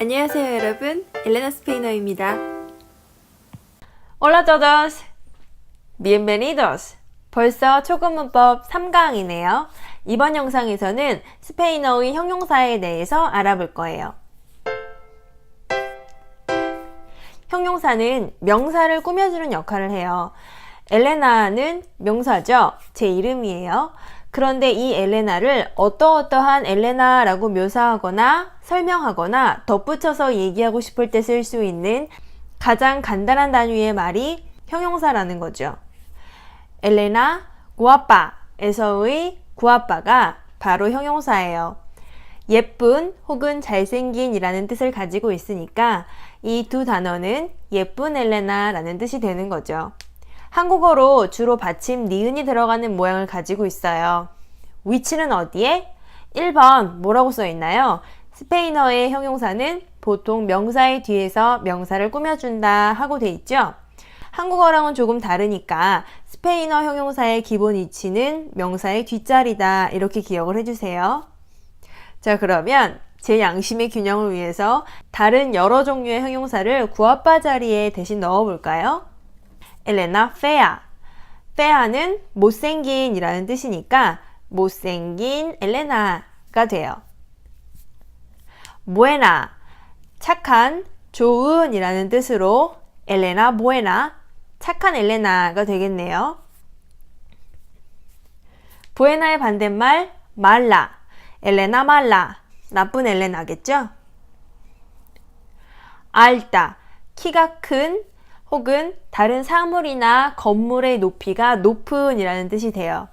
안녕하세요 여러분, 엘레나 스페인어입니다. Hola a todos! Bienvenidos! 벌써 초급문법 3강이네요. 이번 영상에서는 스페인어의 형용사에 대해서 알아볼 거예요. 형용사는 명사를 꾸며주는 역할을 해요. 엘레나는 명사죠. 제 이름이에요. 그런데 이 엘레나를 어떠한 엘레나라고 묘사하거나 설명하거나 덧붙여서 얘기하고 싶을 때 쓸 수 있는 가장 간단한 단위의 말이 형용사라는 거죠. 엘레나 구아빠에서의 구아빠가 바로 형용사예요. 예쁜 혹은 잘생긴 이라는 뜻을 가지고 있으니까 이 두 단어는 예쁜 엘레나라는 뜻이 되는 거죠. 한국어로 주로 받침 니은이 들어가는 모양을 가지고 있어요. 위치는 어디에? 1번 뭐라고 써 있나요? 스페인어의 형용사는 보통 명사의 뒤에서 명사를 꾸며준다 하고 돼 있죠? 한국어랑은 조금 다르니까 스페인어 형용사의 기본 위치는 명사의 뒷자리다 이렇게 기억을 해주세요. 자, 그러면 제 양심의 균형을 위해서 다른 여러 종류의 형용사를 구아빠 자리에 대신 넣어볼까요? 엘레나 fea. fea는 못생긴 이라는 뜻이니까 못생긴 엘레나가 돼요. buena. 착한, 좋은 이라는 뜻으로 엘레나 buena. 착한 엘레나가 되겠네요. buena의 반대말 mala. 엘레나 mala. 나쁜 엘레나겠죠? alta. 키가 큰 혹은 다른 사물이나 건물의 높이가 높은 이라는 뜻이 돼요.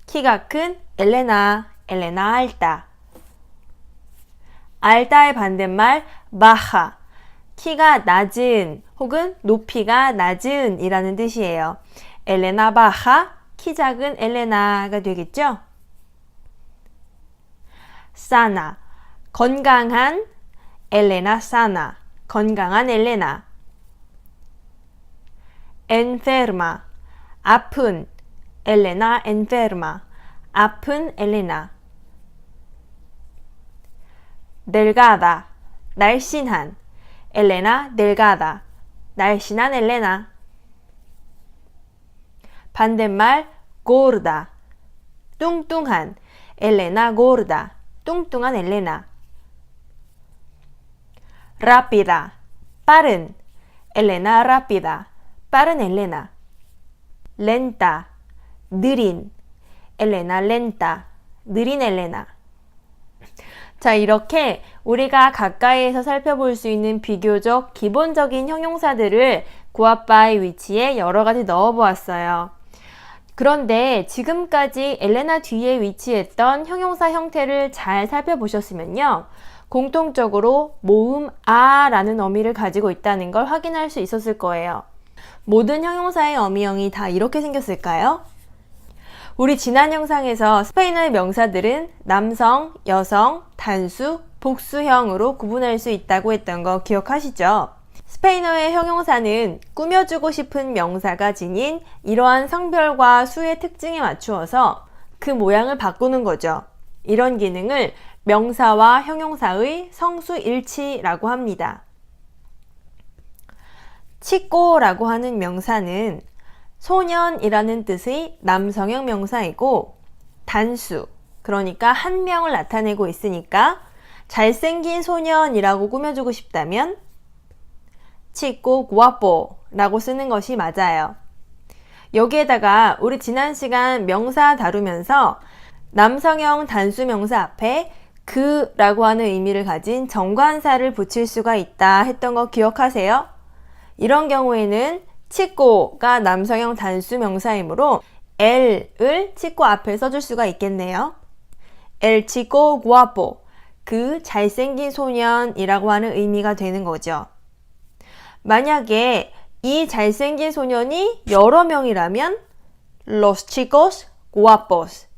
키가 큰 엘레나 alta. alta의 반대말 baja. 키가 낮은 혹은 높이가 낮은 이라는 뜻이에요. 엘레나 baja, 키 작은 엘레나가 되겠죠? sana. 건강한 엘레나 sana. 건강한 엘레나. enferma. 아픈 엘레나 enferma. 아픈 엘레나. delgada. 날씬한 엘레나 delgada. 날씬한 엘레나. 반대말 gorda. 뚱뚱한 엘레나 gorda. 뚱뚱한 엘레나. rápida. 빠른 엘레나 rápida. 빠른 엘레나. lenta. 느린 엘레나 lenta. 느린 엘레나. 자, 이렇게 우리가 가까이에서 살펴볼 수 있는 비교적 기본적인 형용사들을 구아빠의 위치에 여러 가지 넣어 보았어요. 그런데 지금까지 엘레나 뒤에 위치했던 형용사 형태를 잘 살펴보셨으면요. 공통적으로 모음 아라는 어미를 가지고 있다는 걸 확인할 수 있었을 거예요. 모든 형용사의 어미형이 다 이렇게 생겼을까요? 우리 지난 영상에서 스페인어의 명사들은 남성, 여성, 단수, 복수형으로 구분할 수 있다고 했던 거 기억하시죠? 스페인어의 형용사는 꾸며주고 싶은 명사가 지닌 이러한 성별과 수의 특징에 맞추어서 그 모양을 바꾸는 거죠. 이런 기능을 명사와 형용사의 성수일치라고 합니다. 치꼬라고 하는 명사는 소년이라는 뜻의 남성형 명사이고 단수, 그러니까 한 명을 나타내고 있으니까 잘생긴 소년이라고 꾸며주고 싶다면 치꼬 guapo라고 쓰는 것이 맞아요. 여기에다가 우리 지난 시간 명사 다루면서 남성형 단수 명사 앞에 그라고 하는 의미를 가진 정관사를 붙일 수가 있다 했던 거 기억하세요? 이런 경우에는 치꼬가 남성형 단수 명사이므로 el을 치꼬 앞에 써줄 수가 있겠네요. el chico guapo, 그 잘생긴 소년이라고 하는 의미가 되는 거죠. 만약에 이 잘생긴 소년이 여러 명이라면 los chicos guapos.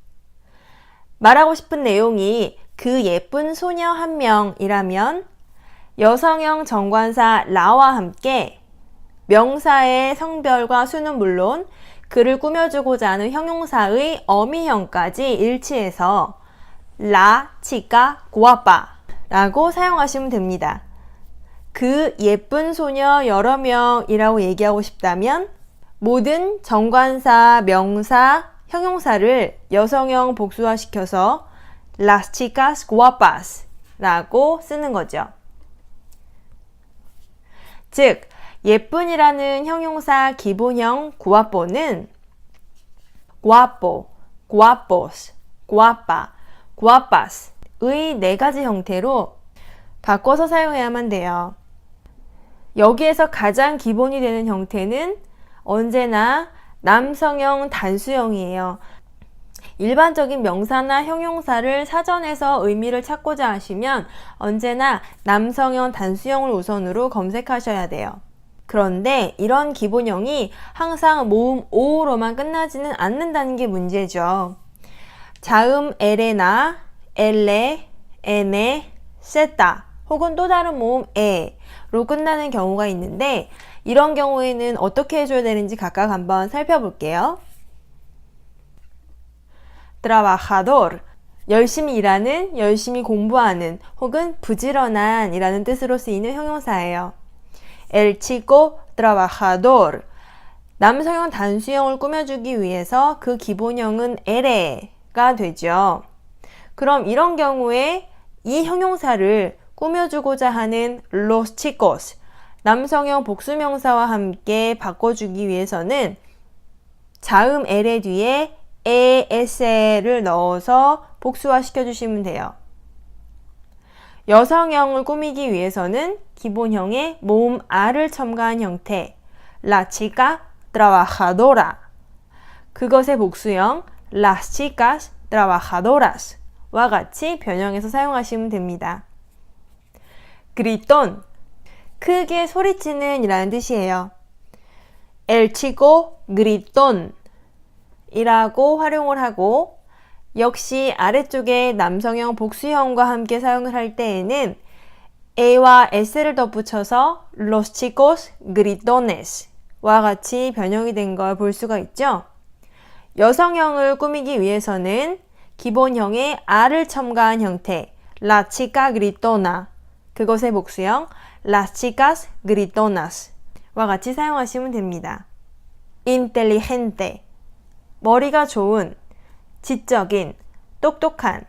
말하고 싶은 내용이 그 예쁜 소녀 한 명이라면 여성형 정관사 라와 함께 명사의 성별과 수는 물론 그를 꾸며주고자 하는 형용사의 어미형까지 일치해서 la chica guapa 라고 사용하시면 됩니다. 그 예쁜 소녀 여러 명이라고 얘기하고 싶다면 모든 정관사, 명사, 형용사를 여성형 복수화시켜서 las chicas guapas 라고 쓰는 거죠. 즉, 예쁜이라는 형용사 기본형 guapo는 guapo, guapos, guapa, guapas의 네 가지 형태로 바꿔서 사용해야만 돼요. 여기에서 가장 기본이 되는 형태는 언제나 남성형 단수형이에요. 일반적인 명사나 형용사를 사전에서 의미를 찾고자 하시면 언제나 남성형 단수형을 우선으로 검색하셔야 돼요. 그런데 이런 기본형이 항상 모음 오로만 끝나지는 않는다는 게 문제죠. 자음 엘레나, 엘레, 에네, 세타 혹은 또 다른 모음 에로 끝나는 경우가 있는데 이런 경우에는 어떻게 해줘야 되는지 각각 한번 살펴볼게요. trabajador, 열심히 일하는, 열심히 공부하는 혹은 부지런한 이라는 뜻으로 쓰이는 형용사예요. El chico trabajador, 남성형 단수형을 꾸며주기 위해서 그 기본형은 ere가 되죠. 그럼 이런 경우에 이 형용사를 꾸며주고자 하는 los chicos, 남성형 복수명사와 함께 바꿔주기 위해서는 자음 엘의 뒤에 es를 넣어서 복수화 시켜주시면 돼요. 여성형을 꾸미기 위해서는 기본형에 모음 r을 첨가한 형태 la chica trabajadora, 그것의 복수형 las chicas trabajadoras 와 같이 변형해서 사용하시면 됩니다. gritón, 크게 소리치는 이라는 뜻이에요. El chico gritón 이라고 활용을 하고 역시 아래쪽에 남성형 복수형과 함께 사용을 할 때에는 A와 S를 덧붙여서 Los chicos gritones 와 같이 변형이 된 걸 볼 수가 있죠. 여성형을 꾸미기 위해서는 기본형에 R을 첨가한 형태 La chica gritona, 그것의 복수형 Las chicas gritonas 와 같이 사용하시면 됩니다. Inteligente, 머리가 좋은, 지적인, 똑똑한.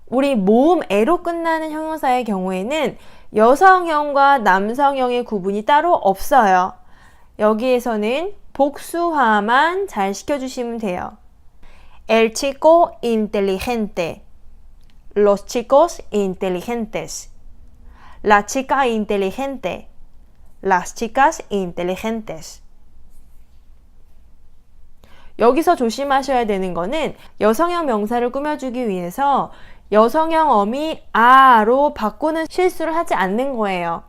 우리 모음 에로 끝나는 형용사의 경우에는 여성형과 남성형의 구분이 따로 없어요. 여기에서는 복수화만 잘 시켜주시면 돼요. El chico inteligente, los chicos inteligentes, la chica inteligente, las chicas inteligentes. 여기서 조심하셔야 되는 거는 여성형 명사를 꾸며주기 위해서 여성형 어미 아로 바꾸는 실수를 하지 않는 거예요.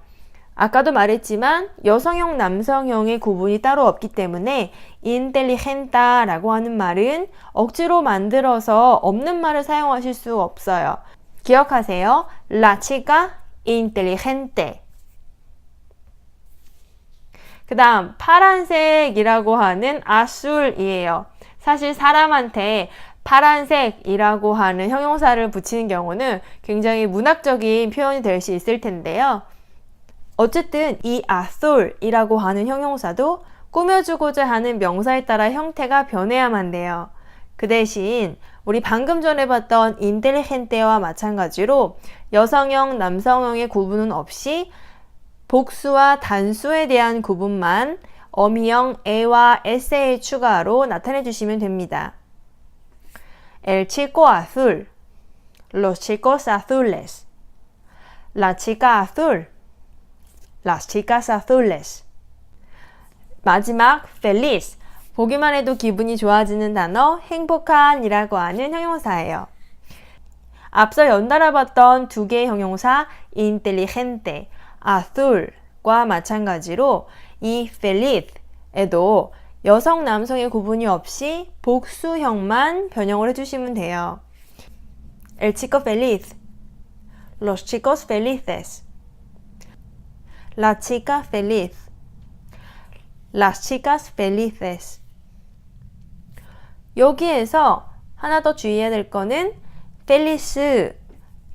아까도 말했지만 여성형, 남성형의 구분이 따로 없기 때문에 intelligenta라고 하는 말은 억지로 만들어서 없는 말을 사용하실 수 없어요. 기억하세요. La chica inteligente. 그 다음 파란색이라고 하는 azul이에요. 사실 사람한테 파란색이라고 하는 형용사를 붙이는 경우는 굉장히 문학적인 표현이 될 수 있을 텐데요. 어쨌든 이 azul이라고 하는 형용사도 꾸며주고자 하는 명사에 따라 형태가 변해야만 돼요. 그 대신 우리 방금 전에 봤던 intelligente와 마찬가지로 여성형, 남성형의 구분은 없이 복수와 단수에 대한 구분만 어미형 A와 S의 추가로 나타내 주시면 됩니다. El chico azul, los chicos azules, la chica azul, las chicas azules. 마지막 feliz, 보기만 해도 기분이 좋아지는 단어 행복한 이라고 하는 형용사예요. 앞서 연달아 봤던 두 개의 형용사 inteligente, azul과 마찬가지로 이 feliz에도 여성, 남성의 구분이 없이 복수형만 변형을 해주시면 돼요. El chico feliz, los chicos felices, la chica feliz, las chicas felices. 여기에서 하나 더 주의해야 될 거는 feliz,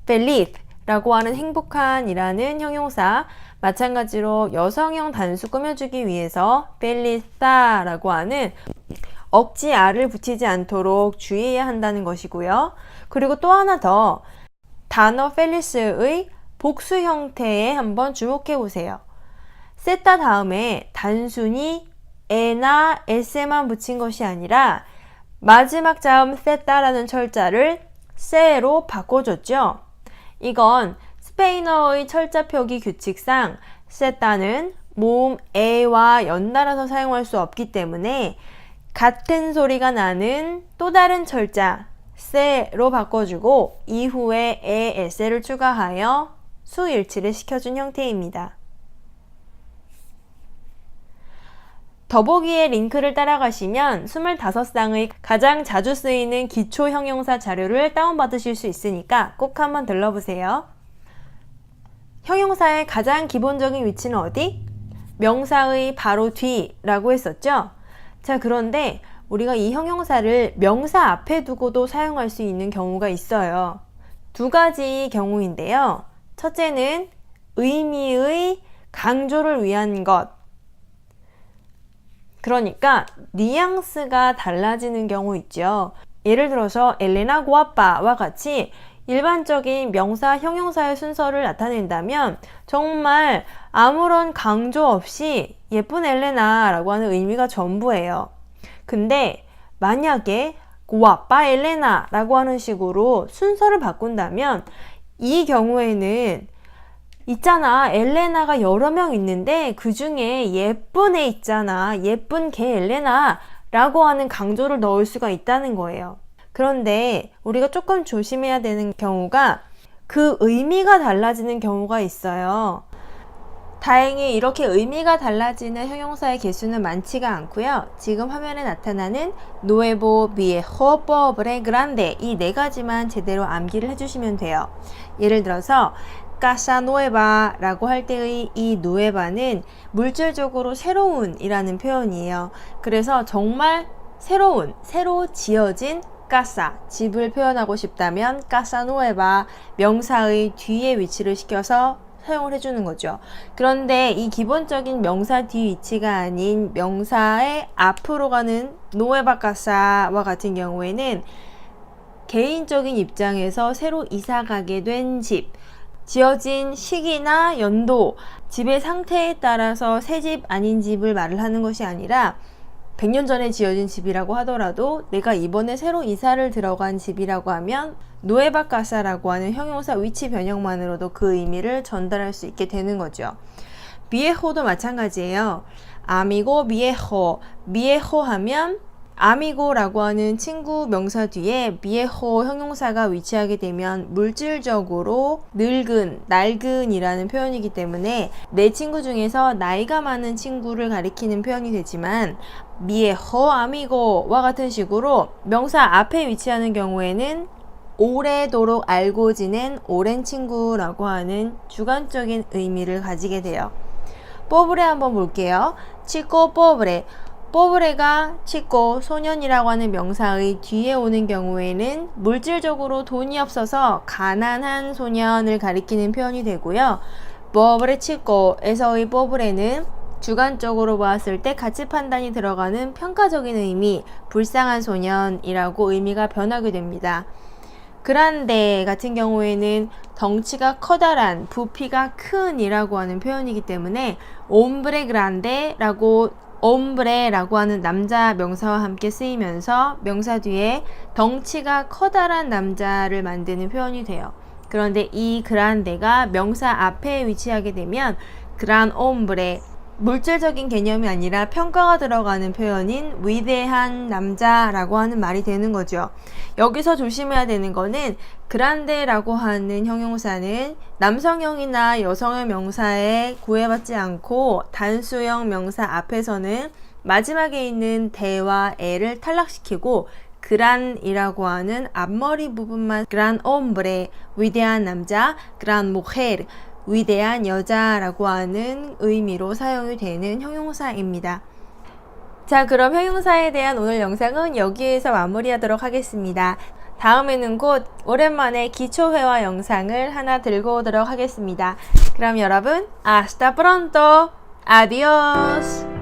feliz 라고 하는 행복한 이라는 형용사, 마찬가지로 여성형 단수 꾸며주기 위해서 펠리스타 라고 하는 억지 아를 붙이지 않도록 주의해야 한다는 것이고요. 그리고 또 하나 더, 단어 펠리스의 복수 형태에 한번 주목해 보세요. 세타 다음에 단순히 에나 에세만 붙인 것이 아니라 마지막 자음 세타라는 철자를 세로 바꿔줬죠. 이건 스페인어의 철자 표기 규칙상 세타는 모음 에와 연달아서 사용할 수 없기 때문에 같은 소리가 나는 또 다른 철자 세로 바꿔주고 이후에 에, 에세를 추가하여 수일치를 시켜준 형태입니다. 더보기의 링크를 따라가시면 25쌍의 가장 자주 쓰이는 기초 형용사 자료를 다운받으실 수 있으니까 꼭 한번 들러보세요. 형용사의 가장 기본적인 위치는 어디? 명사의 바로 뒤라고 했었죠? 자, 그런데 우리가 이 형용사를 명사 앞에 두고도 사용할 수 있는 경우가 있어요. 두 가지 경우인데요. 첫째는 의미의 강조를 위한 것. 그러니까 뉘앙스가 달라지는 경우 있죠. 예를 들어서 엘레나 구아빠와 같이 일반적인 명사, 형용사의 순서를 나타낸다면 정말 아무런 강조 없이 예쁜 엘레나 라고 하는 의미가 전부예요. 근데 만약에 구아빠 엘레나 라고 하는 식으로 순서를 바꾼다면 이 경우에는 있잖아, 엘레나가 여러 명 있는데 그 중에 예쁜 애 있잖아, 예쁜 걔 엘레나 라고 하는 강조를 넣을 수가 있다는 거예요. 그런데 우리가 조금 조심해야 되는 경우가 그 의미가 달라지는 경우가 있어요. 다행히 이렇게 의미가 달라지는 형용사의 개수는 많지가 않고요. 지금 화면에 나타나는 nuevo, viejo, pobre, grande 이 네 가지만 제대로 암기를 해주시면 돼요. 예를 들어서 casa nueva 라고 할 때의 이 nueva는 물질적으로 새로운 이라는 표현이에요. 그래서 정말 새로 지어진 casa, 집을 표현하고 싶다면 casa nueva, 명사의 뒤에 위치를 시켜서 사용을 해주는 거죠. 그런데 이 기본적인 명사 뒤 위치가 아닌 명사의 앞으로 가는 nueva casa와 같은 경우에는 개인적인 입장에서 새로 이사 가게 된 집, 지어진 시기나 연도, 집의 상태에 따라서 새 집 아닌 집을 말을 하는 것이 아니라 100년 전에 지어진 집이라고 하더라도 내가 이번에 새로 이사를 들어간 집이라고 하면 누에바 카사라고 하는 형용사 위치 변형만으로도 그 의미를 전달할 수 있게 되는 거죠. 비에호도 마찬가지예요. 아미고 비에호, 비에호 하면 아미고라고 하는 친구 명사 뒤에 비에호 형용사가 위치하게 되면 물질적으로 낡은이라는 표현이기 때문에 내 친구 중에서 나이가 많은 친구를 가리키는 표현이 되지만 비에호 아미고와 같은 식으로 명사 앞에 위치하는 경우에는 오래도록 알고 지낸 오랜 친구라고 하는 주관적인 의미를 가지게 돼요. 뽀브레 한번 볼게요. 치코 뽀브레. 뽀브레가 치코, 소년이라고 하는 명사의 뒤에 오는 경우에는 물질적으로 돈이 없어서 가난한 소년을 가리키는 표현이 되고요. 뽀브레 치코에서의 뽀브레는 주관적으로 보았을 때 가치 판단이 들어가는 평가적인 의미, 불쌍한 소년이라고 의미가 변하게 됩니다. 그란데 같은 경우에는 덩치가 커다란, 부피가 큰이라고 하는 표현이기 때문에 옴브레 그란데라고 옴브레라고 하는 남자 명사와 함께 쓰이면서 명사 뒤에 덩치가 커다란 남자를 만드는 표현이 돼요. 그런데 이 그란데가 명사 앞에 위치하게 되면 그란 옴브레, 물질적인 개념이 아니라 평가가 들어가는 표현인 위대한 남자라고 하는 말이 되는 거죠. 여기서 조심해야 되는 거는 그란데라고 하는 형용사는 남성형이나 여성형 명사에 구애받지 않고 단수형 명사 앞에서는 마지막에 있는 대와 에를 탈락시키고 그란이라고 하는 앞머리 부분만 그란 옴브레, 위대한 남자, 그란 무jer, 위대한 여자라고 하는 의미로 사용이 되는 형용사입니다. 자, 그럼 형용사에 대한 오늘 영상은 여기에서 마무리하도록 하겠습니다. 다음에는 곧 오랜만에 기초회화 영상을 하나 들고 오도록 하겠습니다. 그럼 여러분, hasta pronto. Adiós.